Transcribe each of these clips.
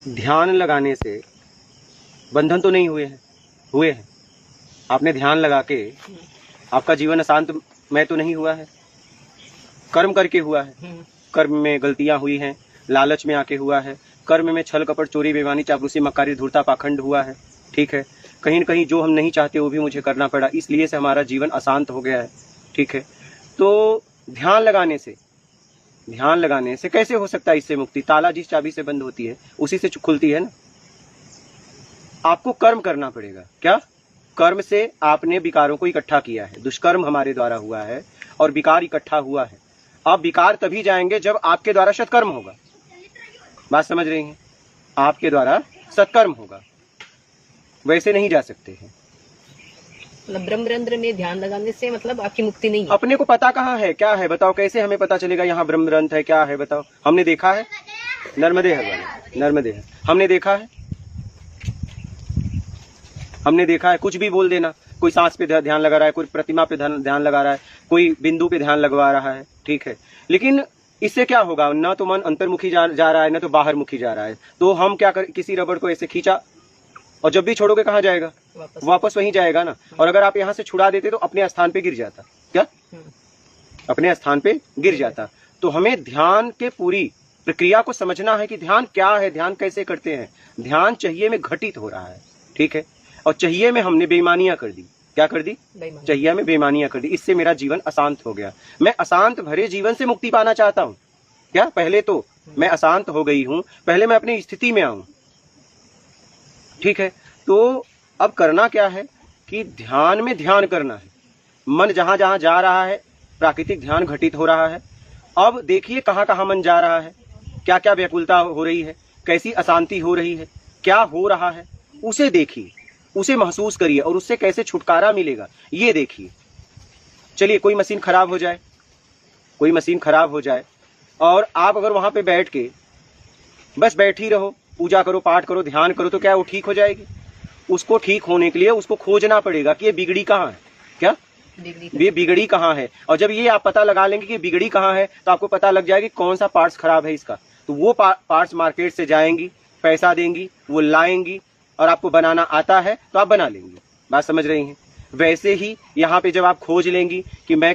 ध्यान लगाने से बंधन तो नहीं हुए हैं? हुए हैं। आपने ध्यान लगा के आपका जीवन अशांत में तो नहीं हुआ है, कर्म करके हुआ है। कर्म में गलतियां हुई हैं, लालच में आके हुआ है, कर्म में छल कपट चोरी बेईमानी चापलूसी मक्कारी धूर्ता पाखंड हुआ है। ठीक है, कहीं न कहीं जो हम नहीं चाहते वो भी मुझे करना पड़ा, इसलिए से हमारा जीवन अशांत हो गया है। ठीक है, तो ध्यान लगाने से कैसे हो सकता है इससे मुक्ति? ताला जिस चाबी से बंद होती है उसी से खुलती है ना। आपको कर्म करना पड़ेगा। क्या? कर्म से आपने विकारों को इकट्ठा किया है, दुष्कर्म हमारे द्वारा हुआ है और विकार इकट्ठा हुआ है। अब विकार तभी जाएंगे जब आपके द्वारा सत्कर्म होगा। बात समझ रही हैं? आपके द्वारा सत्कर्म होगा, वैसे नहीं जा सकते हैं। मतलब ब्रह्मरंध्र में ध्यान लगाने से मतलब आपकी मुक्ति नहीं है। अपने को पता कहाँ है, क्या है बताओ? कैसे हमें पता चलेगा यहाँ ब्रह्मरंध्र है, क्या है बताओ? हमने देखा है? नर्मदे है, नर्मदे है, हमने देखा है? हमने देखा है? कुछ भी बोल देना। कोई सांस पे ध्यान लगा रहा है, कोई प्रतिमा पे ध्यान लगा रहा है, कोई बिंदु पे ध्यान लगवा रहा है। ठीक है, लेकिन इससे क्या होगा? ना तो मन अंतर्मुखी जा रहा है, ना तो बाहर मुखी जा रहा है। तो हम क्या कर, किसी रबड़ को ऐसे खींचा और जब भी छोड़ोगे कहाँ जाएगा? वापस वहीं जाएगा ना। और अगर आप यहाँ से छुड़ा देते तो अपने स्थान पे गिर जाता। क्या? अपने स्थान पे गिर जाता। तो हमें ध्यान के पूरी प्रक्रिया को समझना है कि ध्यान क्या है, ध्यान कैसे करते हैं। ध्यान चाहिए में घटित हो रहा है। ठीक है, और चाहिए में हमने बेईमानियां कर दी। क्या कर दी? चाहिए में बेईमानियां कर दी। इससे मेरा जीवन अशांत हो गया। मैं अशांत भरे जीवन से मुक्ति पाना चाहता हूँ। क्या? पहले तो मैं अशांत हो गई हूँ, पहले मैं अपनी स्थिति में आऊं। ठीक है, तो अब करना क्या है कि ध्यान में ध्यान करना है। मन जहां जहां जा रहा है प्राकृतिक ध्यान घटित हो रहा है। अब देखिए कहां कहां मन जा रहा है, क्या क्या व्याकुलता हो रही है, कैसी अशांति हो रही है, क्या हो रहा है, उसे देखिए, उसे महसूस करिए और उससे कैसे छुटकारा मिलेगा ये देखिए। चलिए, कोई मशीन खराब हो जाए, कोई मशीन खराब हो जाए और आप अगर वहां पे बैठ के बस बैठ ही रहो, पूजा करो, पाठ करो, ध्यान करो, तो क्या वो ठीक हो जाएगी? उसको ठीक होने के लिए उसको खोजना पड़ेगा कि ये बिगड़ी कहाँ है। क्या? ये बिगड़ी कहाँ है। और जब ये आप पता लगा लेंगे कि बिगड़ी कहाँ है तो आपको पता लग जाएगी कौन सा पार्ट्स खराब है इसका। तो वो पार्ट्स मार्केट से जाएंगी, पैसा देंगी, वो लाएंगी और आपको बनाना आता है तो आप बना लेंगी। बात समझ रही हैं? वैसे ही यहाँ पे जब आप खोज लेंगी कि मैं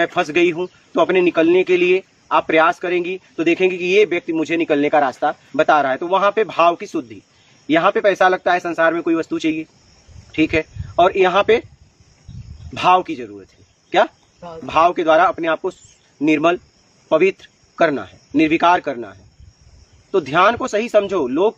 फंस गई हूँ, तो अपने निकलने के लिए आप प्रयास करेंगी तो देखेंगे कि ये व्यक्ति मुझे निकलने का रास्ता बता रहा है। तो वहां पे भाव की शुद्धि। यहाँ पे पैसा लगता है, संसार में कोई वस्तु चाहिए, ठीक है, और यहाँ पे भाव की जरूरत है। क्या? भाव के द्वारा अपने आप को निर्मल पवित्र करना है, निर्विकार करना है। तो ध्यान को सही समझो। लोग